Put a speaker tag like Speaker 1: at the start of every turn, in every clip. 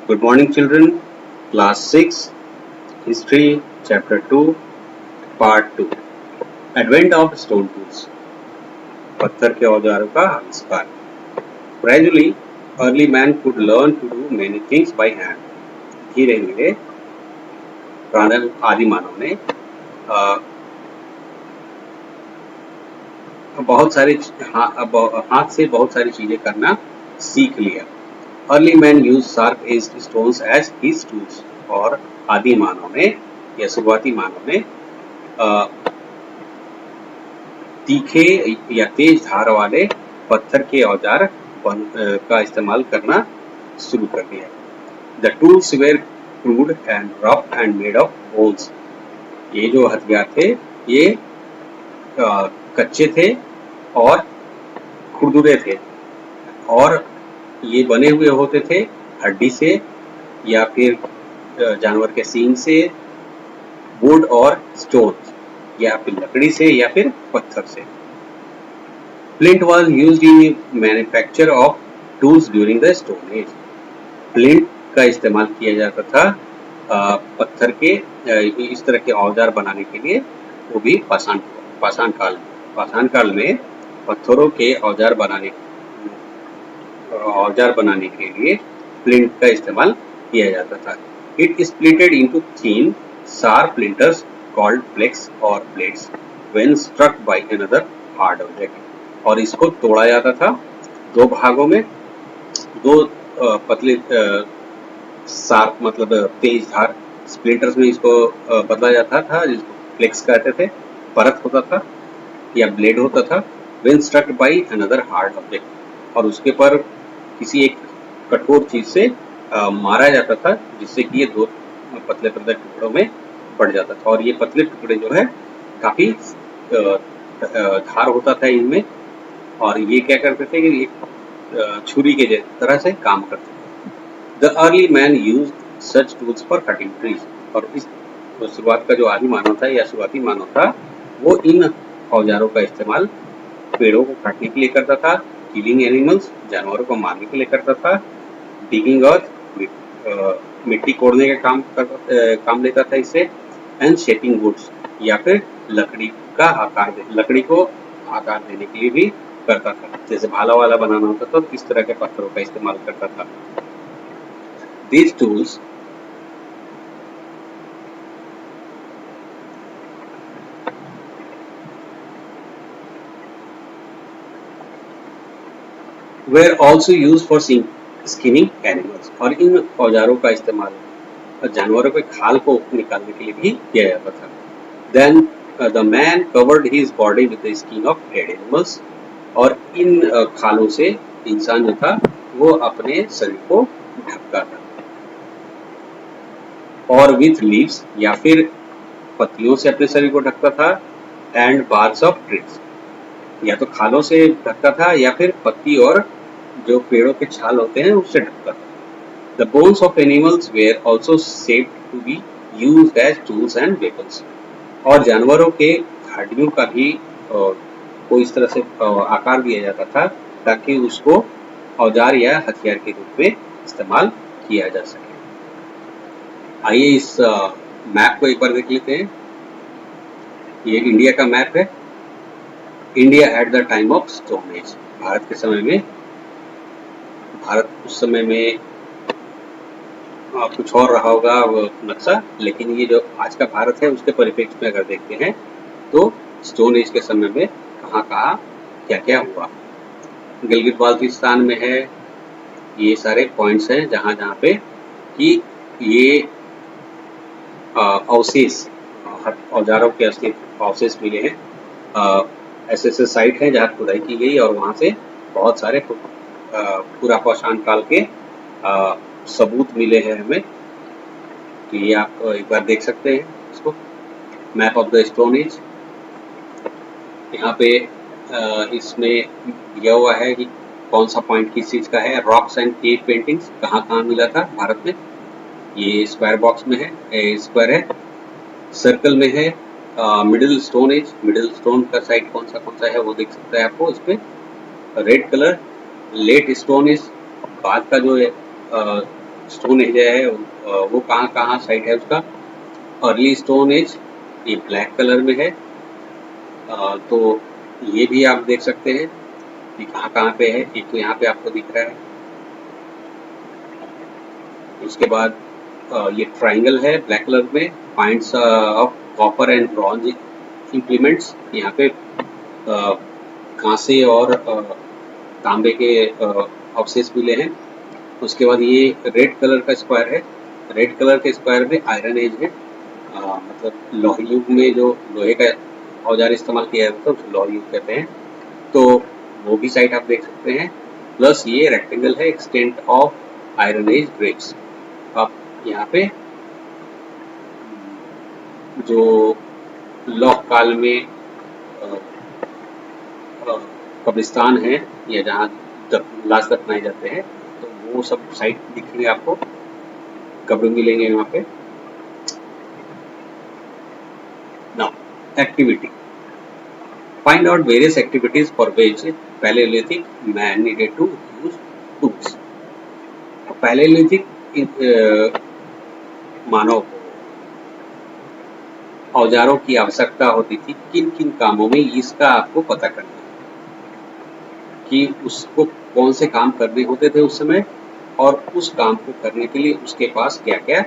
Speaker 1: Good morning, children. Class 6, History, Chapter 2, Part 2. Advent of Stone Tools. पत्थर के औजारों का आविष्कार. Gradually, early man could learn to do many things by hand. धीरे धीरे प्रारंभ आदि मानव ने हाथ से बहुत सारी चीजें करना सीख लिया. Early man used sharp-edged stones as his tools. और आदि मानव ने या शुरुआती मानव ने तीखे या तेज धार वाले पत्थर के औजार का इस्तेमाल करना शुरू कर दिया. The tools were crude and rough and made of bones. ये जो हथियार थे ये कच्चे थे और खुरदुरे थे और ये बने हुए होते थे हड्डी से या फिर जानवर के सींग से, वुड और स्टोन या फिर लकड़ी से या फिर पत्थर से. Flint was used in manufacture of tools during the Stone Age. Flint का इस्तेमाल किया जाता था पत्थर के इस तरह के औजार बनाने के लिए, वो भी पाषाण काल में पत्थरों के औजार बनाने के लिए फ्लिंट का इस्तेमाल किया जाता था. It splitted into thin, sharp splinters called flakes or blades when struck by another hard object. और इसको तोड़ा जाता था दो भागों में, दो पतले शार्प मतलब तेज धार स्प्लिंटर्स में इसको बदला जाता था, जिसको फ्लेक्स कहते थे, परत होता था या ब्लेड होता था. when struck by another hard object, और उसके पर किसी एक कठोर चीज से मारा जाता था जिससे कि ये दो पतले पतले टुकड़ों में पड़ जाता था. और ये पतले टुकड़े जो है काफी धार होता था इनमें, और ये क्या करते थे कि एक छुरी के तरह से काम करते थे. The early man used such tools for cutting trees. और इस शुरुआत का जो आदि मानव था या शुरुआती मानव था वो इन औजारों का इस्तेमाल पेड़ों को काटने के लिए करता था, किलिंग एनिमल्स जानवरों को मारने के लिए करता था, डिगिंग अर्थ मिट्टी कोड़ने का काम लेता था इससे, एंड शेपिंग वुड्स या फिर लकड़ी को आकार देने के लिए भी करता था. जैसे भाला वाला बनाना होता था तो इस तरह के पत्थरों का इस्तेमाल करता था. These tools were also used for skinning animals. और इन औजारों का इस्तेमाल जानवरों के खाल को निकालने के लिए भी किया जाता था. Then the man covered his body with the skin of dead animals. और इन खालों से इंसान जो था वो अपने शरीर को ढकता था. और with leaves या फिर पत्तियों से अपने शरीर को ढकता था, and barks of trees, या तो खालों से ढकता था या फिर पत्ती और जो पेड़ों के छाल होते हैं उससे ढकता था. The bones of animals were also shaped to be used as tools and weapons. और जानवरों के हड्डियों का भी को इस तरह से आकार दिया जाता था ताकि उसको औजार या हथियार के रूप में इस्तेमाल किया जा सके. आइए इस मैप को एक बार देख लेते हैं. ये इंडिया का मैप है. India at the time of stone age. Bharat के समय में, भारत उस समय में कुछ और रहा होगा नक्शा, लेकिन ये जो आज का भारत है उसके परिप्रेक्ष्य में अगर देखते हैं तो स्टोन एज के समय में कहाँ क्या क्या हुआ. गिलगित बाल्टिस्तान में है. ये सारे पॉइंट्स हैं जहाँ पे कि ये अवशेष औजारों के असली अवशेष मिले हैं. ऐसे साइट है जहाँ खुदाई की गई और वहाँ से बहुत सारे पूरा पाषाण काल के सबूत मिले हैं हमें. तो ये आप एक बार देख सकते हैं इसको, map of the stone age. यहाँ पे इसमें दिया हुआ है कि कौन सा पॉइंट किस चीज का है. रॉक्स एंड केव पेंटिंग्स कहाँ मिला था भारत में. ये स्क्वायर बॉक्स में है, स्क्वायर है. सर्कल में है middle stone age. Middle stone का साइट कौन सा है वो देख सकता है आपको इसमें. Red colour late stone age, बाद का जो स्टोन एज है वो कहाँ कहाँ साइट है उसका। अर्ली स्टोन एज ये ब्लैक कलर में है। तो ये भी आप देख सकते हैं कि कहाँ कहाँ पे है। एक तो यहाँ पे आपको दिख रहा है। उसके बाद ये ट्राइंगल है ब्लैक कलर में, finds of copper and bronze implements. यहाँ पे कांसे और तांबे के अवशेष मिले हैं। उसके बाद ये रेड कलर का स्क्वायर है। रेड कलर के स्क्वायर में आयरन एज है। मतलब लोहे युग में जो लोहे का औजार इस्तेमाल किया जाता है उसे लोहे युग कहते हैं। तो वो भी साइट आप देख सकते हैं। प्लस ये रेक्टेंगल है extent of iron age graves. आप यहाँ पे जो लौह काल में कब्रिस्तान है या जहाँ लाश दफनाए जाते हैं तो वो सब साइट दिखेंगे आपको, कब्र मिलेंगे वहाँ पे। Now activity, find out various activities for which Paleolithic man needed to use tools. Paleolithic मानव को औजारों की आवश्यकता होती थी। किन किन कामों में इसका आपको पता करना है कि उसको कौन से काम करने होते थे उस समय, और उस काम को करने के लिए उसके पास क्या क्या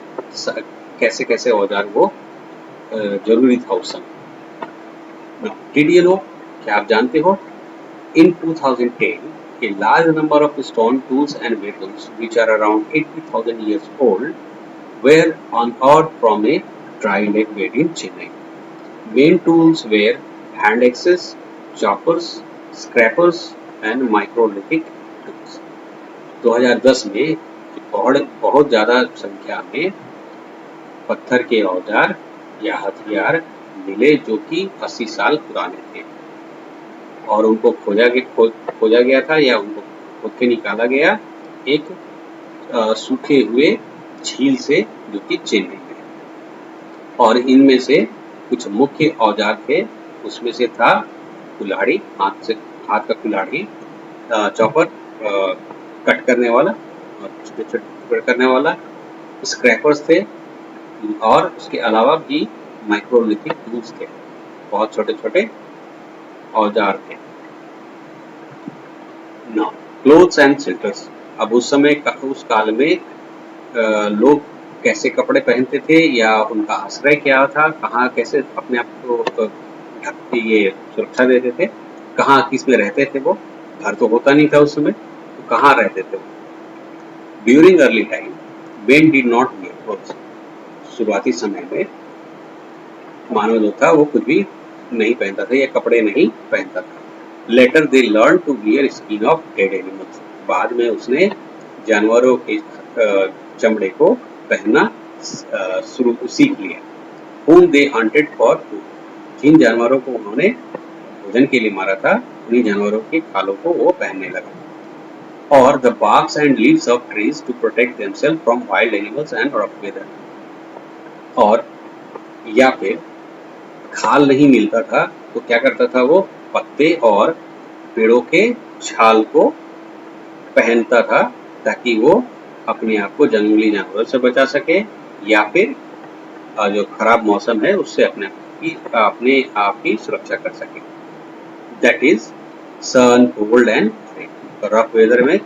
Speaker 1: कैसे कैसे औजार वो जरूरी था उस समय। Did you know? क्या आप जानते हो? In 2010, a large number of stone tools and vehicles, which are around 80,000 years old, were unearthed from a dry lake bed in Chennai. Main tools were hand axes, choppers, scrapers, and microlithic tools. 2010 में बहुत ज़्यादा संख्या में पत्थर के औजार या हथियार मिले जो कि 80 साल पुराने थे और उनको खोजा गया था या उनको खोद के निकाला गया एक सूखे हुए झील से जो कि चेन्नई में है। और इनमें से कुछ मुख्य औजार थे। उसमें से था कुल्हाड़ी, हाथ का कुल्हाड़ी, चॉपर कट करने वाला और छोटे छोटे टुकड़े करने वाला, स्क्रैपर्स थे, और उसके अलावा भी माइक्रोलिथिक टूल्स थे, बहुत छोटे छोटे औजार थे। Now clothes and shelters. अब उस समय उस काल में लोग कैसे कपड़े पहनते थे या उनका आश्रय क्या था, कहाँ कैसे अपने आप को ढक के ये सुरक्षा देते थे, कहाँ किस में रहते थे। वो घर तो होता नहीं था उस समय, तो कहाँ रहते थे वो। During early time men did not wear clothes. शुरुआती समय में मानव जो था वो कुछ भी नहीं पहनता था या कपड़े नहीं पहनता था। Later they learn to wear skin of dead animals. बाद में उसने जानवरों के चमड़े को पहनना सीख लिया। whom they hunted for food. जिन जानवरों को उन्होंने भोजन के लिए मारा था उन्हीं जानवरों के खालों को वो पहनने लगा। और the barks and leaves of trees to protect themselves from wild animals and rough weather. और या फिर खाल नहीं मिलता था तो क्या करता था वो, पत्ते और पेड़ों के छाल को पहनता था ताकि वो अपने आप को जंगली जानवरों से बचा सके या फिर जो खराब मौसम है उससे अपने आप की सुरक्षा कर सके। That is sun, cold and rough weather में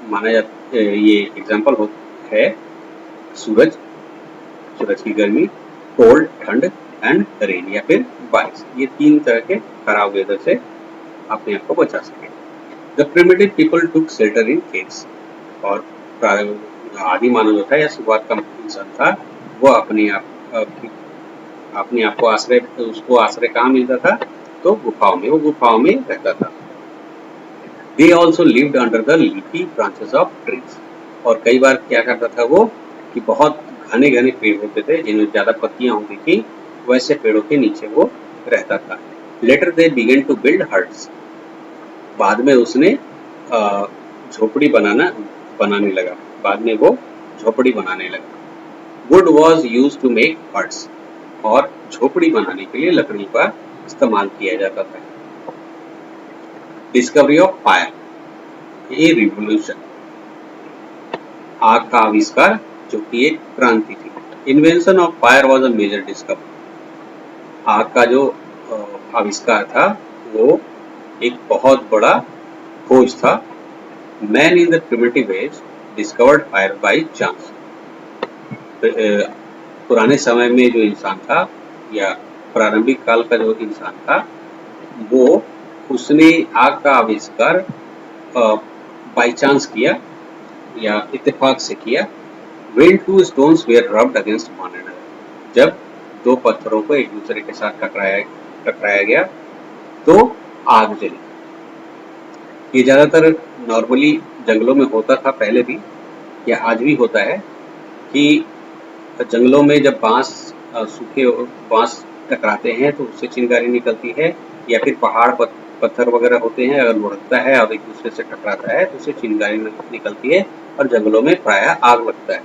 Speaker 1: माना जाता ये एग्जाम्पल है सूरज की गर्मी, कोल्ड ठंड, एंड रेन या फिर बारिश। ये तीन तरह के खराब वेदर से अपने आप को बचा सके। The primitive people took shelter in caves. और आदि मानव जो था या शुरुआत का इंसान था वो अपने आप को आश्रय कहाँ मिलता था, तो गुफाओं में, वो गुफाओं में रहता था। They also lived under the leafy branches of trees. और कई बार क्या करता था वो कि बहुत घने घने पेड़ होते थे जिनमें ज्यादा पत्तियां होती थी, वैसे पेड़ों के नीचे वो रहता था। Later they began to build huts. बाद में उसने झोपड़ी बनाने लगा। बाद में वो झोपड़ी बनाने लगा। Wood was used to make huts. और झोपड़ी बनाने के लिए लकड़ी का इस्तेमाल किया जाता था। Discovery of fire, a revolution. आग का आविष्कार, जो कि एक क्रांति थी। Invention of fire was a major discovery. आग का जो आविष्कार था वो एक बहुत बड़ा खोज था। Man in the primitive age discovered fire by chance. पुराने समय में जो इंसान था या प्रारंभिक काल का जो इंसान था वो उसने आग का आविष्कार बाय चांस किया या इत्तेफाक से किया। When two stones were rubbed against one another, जब दो पत्थरों को एक दूसरे के साथ टकराया गया तो आग जली। ये ज्यादातर नॉर्मली जंगलों में होता था पहले भी, या आज भी होता है कि जंगलों में जब सूखे बांस टकराते हैं तो उससे चिंगारी निकलती है, या फिर पहाड़ पत्थर वगैरह होते हैं, अगर लुढ़कता है और एक दूसरे से टकराता है तो उससे चिंगारी निकलती है और जंगलों में प्रायः आग लगता है।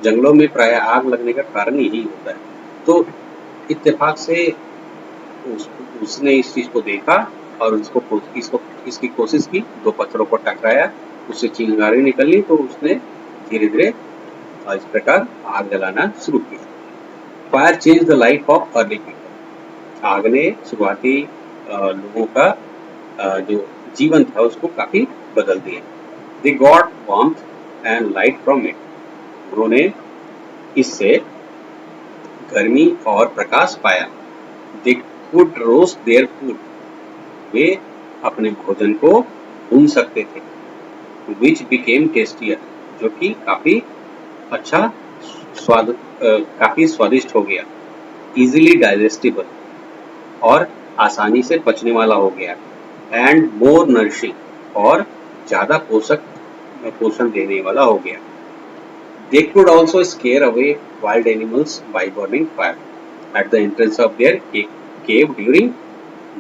Speaker 1: जंगलों में प्रायः आग लगने का कारण यही होता है। तो इत्तेफाक से उसने इस चीज को देखा और इसकी कोशिश की, दो पत्थरों को टकराया, उससे चिंगारी निकली, तो उसने धीरे धीरे इस प्रकार आग जलाना शुरू किया। Fire change the life of early people. आग ने शुरुआती लोगों का जो जीवन था उसको काफी बदल दिया। They got warmth and light from it. उन्होंने इससे गर्मी और प्रकाश पाया। They could roast their food. वे अपने भोजन को भून सकते थे। Which became tastier. जो कि काफी अच्छा काफी स्वादिष्ट हो गया। Easily digestible. और आसानी से पचने वाला हो गया। And more nourishing. और ज्यादा पोषण देने वाला हो गया। They could also scare away wild animals by burning fire at the entrance of their cave during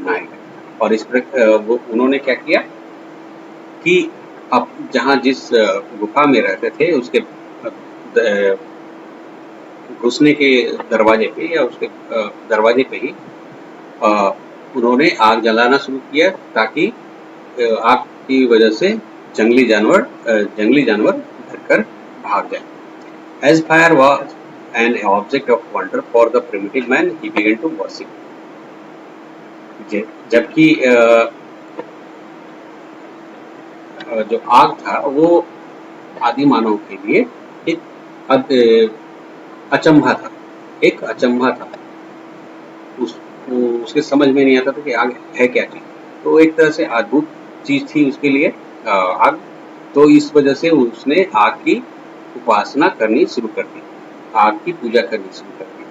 Speaker 1: night. और इस पर उन्होंने क्या किया कि अब जहाँ जिस गुफा में रहते थे उसके घुसने के दरवाजे पे या उसके दरवाजे पे ही उन्होंने आग जलाना शुरू किया, ताकि आग की वजह से जंगली जानवर डरकर भाग जाए। As fire was an object of wonder for the primitive man, he began to worship. जबकि जो आग था वो आदि मानव के लिए एक अचंभा था। उसके समझ में नहीं आता था कि आग है क्या चीज। तो एक तरह से अद्भुत चीज थी उसके लिए आग। तो इस वजह से उसने आग की उपासना करनी शुरू कर दी, आग की पूजा करनी शुरू कर दी।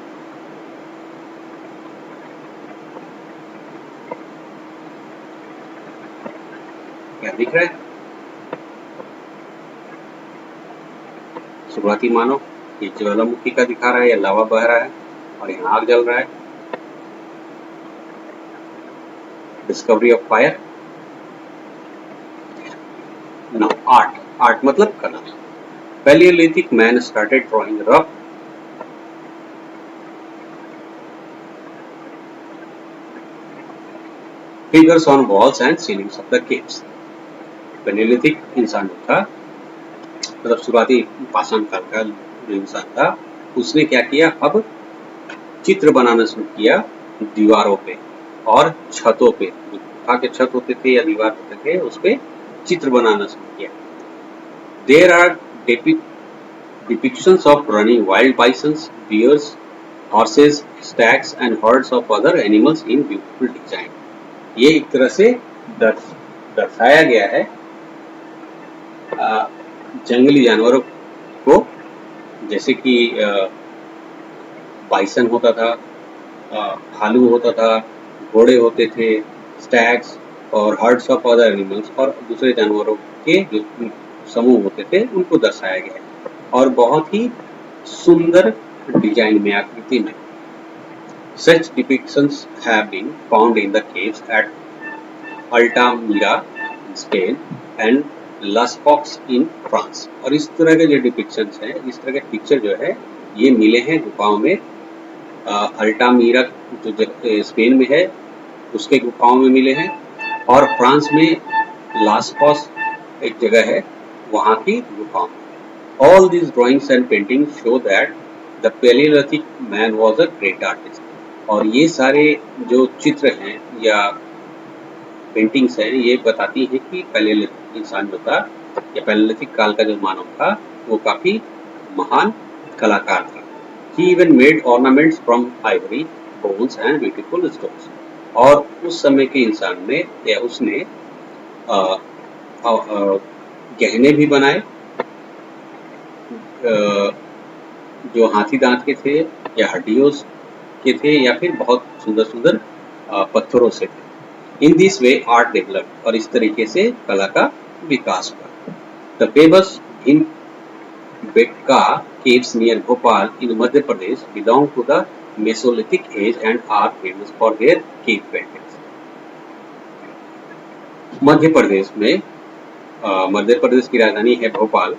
Speaker 1: क्या दिख रहा है? शुरुआती मानव ये ज्वालामुखी का दिखा रहा है या लावा बह रहा है और यहाँ आग जल रहा है। Discovery of fire. Now art मतलब कला। Paleolithic man started drawing rough figures on walls and ceilings of the caves. Paleolithic इंसान जो था, मतलब शुरुआती पाषाण काल का जो इंसान था, उसने क्या किया, अब चित्र बनाना शुरू किया दीवारों पे और छतों पे। गुफा के छत होते थे या दीवार होते थे, उस पे चित्र बनाना शुरू किया। There are depictions of running wild bisons, bears, horses, stags and herds of other animals in beautiful design. ये एक तरह से दर्शाया गया है जंगली जानवरों को, जैसे कि बाइसन होता था, भालू होता था, घोड़े होते थे, स्टैग्स और हर्ड्स ऑफ अदर एनिमल्स और दूसरे जानवरों के जो समूह होते थे उनको दर्शाया गया है और बहुत ही सुंदर डिजाइन में, आकृति में। Such depictions have been found in the caves at Altamira in Spain and Las Fox in France. और इस तरह के जो डिपिक्शंस हैं, इस तरह के पिक्चर जो है ये मिले हैं गुफाओं में। अल्टामीरा जो स्पेन में है उसके गुफाओं में मिले हैं, और फ्रांस में लास फॉस एक जगह है वहाँ की गुफाओं में। All these drawings and paintings show that the Paleolithic man was a great artist. और ये सारे जो चित्र हैं या पेंटिंग्स हैं ये बताती हैं कि पैलेलिथिक इंसान जो था या पैलेलिथिक काल का जो मानव था वो काफी महान कलाकार था। He even made ornaments from ivory, bones and beautiful stones. और उस समय के इंसान ने या उसने अ, गहने भी बनाए जो हाथी दांत के थे या हड्डियों के थे या फिर बहुत सुंदर सुंदर पत्थरों से थे। In this way art develop और इस तरीके से कला का विकास हुआ। The famous Bhimbetka caves near Bhopal in Madhya Pradesh belong to the Mesolithic age and are famous for their cave paintings. Madhya Pradesh में मध्य प्रदेश की राजधानी है भोपाल।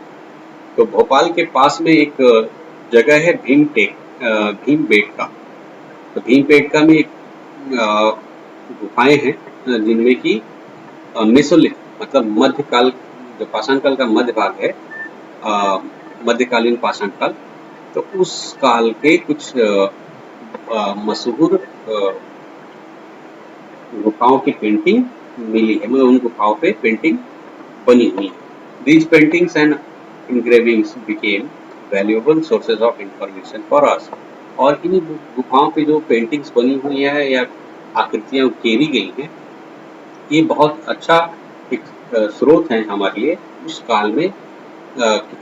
Speaker 1: तो भोपाल के पास में एक जगह है भीमबेटका। तो भीमबेटका में एक गुफाएं हैं जिनमें की मेसोलिथ मतलब मध्यकाल जो पाषाण काल का मध्य भाग है मध्यकालीन पाषाण काल तो उस काल के कुछ मशहूर गुफाओं की पेंटिंग मिली है मतलब उन गुफाओं पे पेंटिंग बनी हुई है। These paintings and engravings became valuable sources of information for us. और इन गुफाओं पे जो पेंटिंग्स बनी हुई है या आकृतियां उकेरी गई हैं ये बहुत अच्छा एक स्रोत है हमारे लिए उस काल में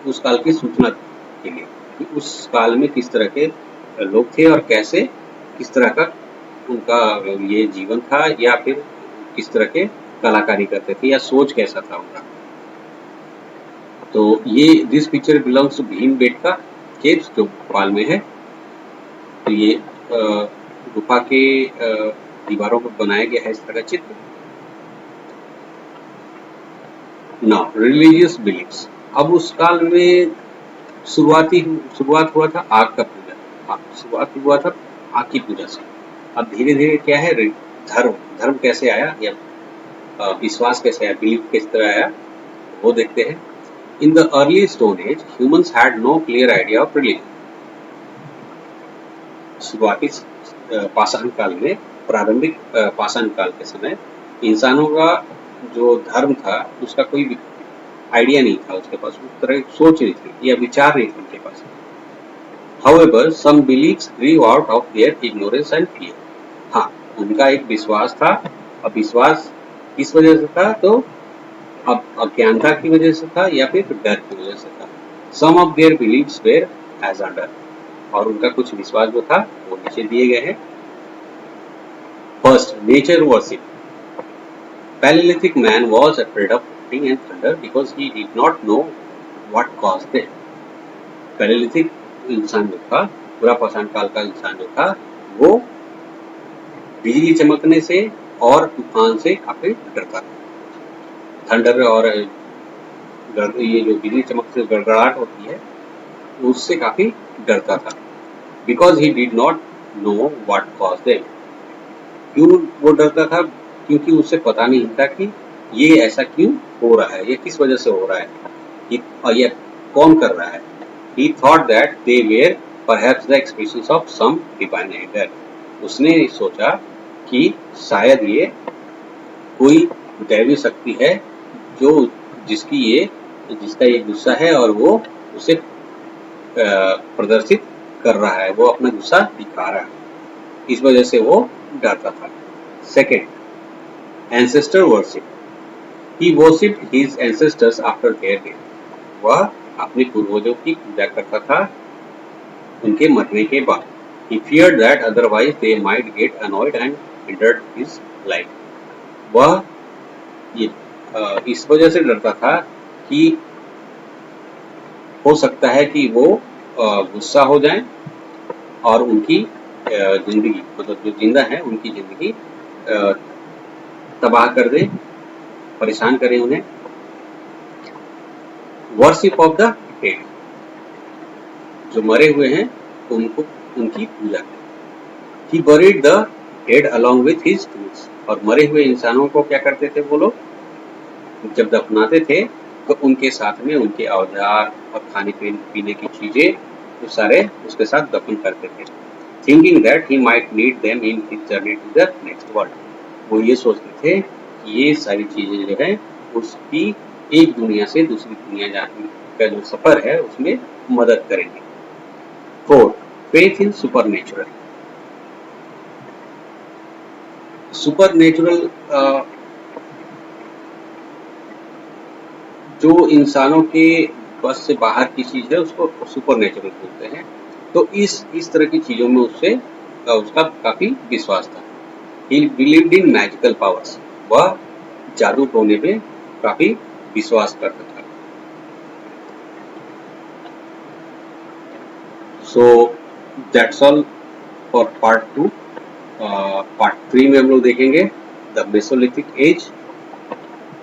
Speaker 1: उस काल की सूचना के लिए कि उस काल में किस तरह के लोग थे और कैसे किस तरह का उनका ये जीवन था या फिर किस तरह के कलाकारी करते थे या सोच कैसा था उनका। तो ये this picture belongs to Bhimbetka caves जो भोपाल में है। तो ये गुफा के दीवारों पर बनाया गया है इस तरह का चित्र। Now religious beliefs. अब उस काल में शुरुआत हुआ था आग का पूजा। शुरुआत हुआ था आग की पूजा से। अब धीरे धीरे क्या है धर्म कैसे आया या विश्वास कैसे आया बिलीफ किस तरह आया वो देखते हैं। In the early Stone Age, humans had no clear idea of religion. शुरुआती पाषाण काल में प्रारंभिक पाषाण काल के समय इंसानों का जो धर्म था उसका कोई आइडिया नहीं था उसके पास उस तरह की सोच नहीं थी या विचार नहीं थे उनके पास। However, some beliefs grew out of their ignorance and fear. हाँ उनका एक विश्वास था। अब विश्वास किस वजह से था तो अब अज्ञानता की वजह से था या फिर डर की वजह से था। Some of their beliefs were as under और उनका कुछ विश्वास जो था वो नीचे दिए गए हैं। First, nature worship. Paleolithic man was afraid of lightning and thunder because he did not know what caused them. Paleolithic इंसान जो था पूरा पाषाण काल का इंसान जो था वो बिजली चमकने से और तूफान से काफी डरता था। थंडर और ये जो बिजली चमक से गड़गड़ाहट होती है उससे काफी डरता था। Because he did not know what cause them. क्यों वो डरता था क्योंकि उसे पता नहीं था कि ये ऐसा क्यों हो रहा है ये किस वजह से हो रहा है और ये कौन कर रहा है। He thought that they were perhaps the expressions of some divine anger. उसने सोचा कि शायद ये कोई दैवी शक्ति है जो जिसका ये गुस्सा है और वो उसे प्रदर्शित कर रहा है वो अपना गुस्सा दिखा रहा है इस वजह से वो डरता था। Second, ancestor worship. He worshipped his ancestors after their death. वह अपने पूर्वजों की पूजा करता था उनके मरने के बाद। He feared that otherwise they might get annoyed and hindered his life. वह इस वजह से डरता था कि हो सकता है कि वो गुस्सा हो जाएं और उनकी जिंदगी मतलब जो जिंदा है उनकी जिंदगी तबाह कर दे परेशान करे उन्हें। Worship of the dead. जो मरे हुए हैं उनको उनकी पूजा करें। He buried the dead along with his tools। और मरे हुए इंसानों को क्या करते थे वो लोग जब दफनाते थे तो उनके साथ में उनके औजार और खाने पीने की चीजें वो सारे उसके साथ दफन करते थे, thinking that he might need them in his journey to the next world. वो ये सोचते थे कि ये सारी चीजें जो है उसकी एक दुनिया से दूसरी दुनिया जाने का जो सफर है उसमें मदद करेंगे। Fourth, faith in super natural. Super natural जो इंसानों के बस से बाहर की चीज है उसको सुपर नेचुरल बोलते हैं। तो इस तरह की चीजों में उससे उसका काफी विश्वास था। He believed in magical powers. वह जादू टोने में काफी विश्वास करता था। So that's all for part 2। Part 3 में हम लोग देखेंगे द मेसोलिथिक एज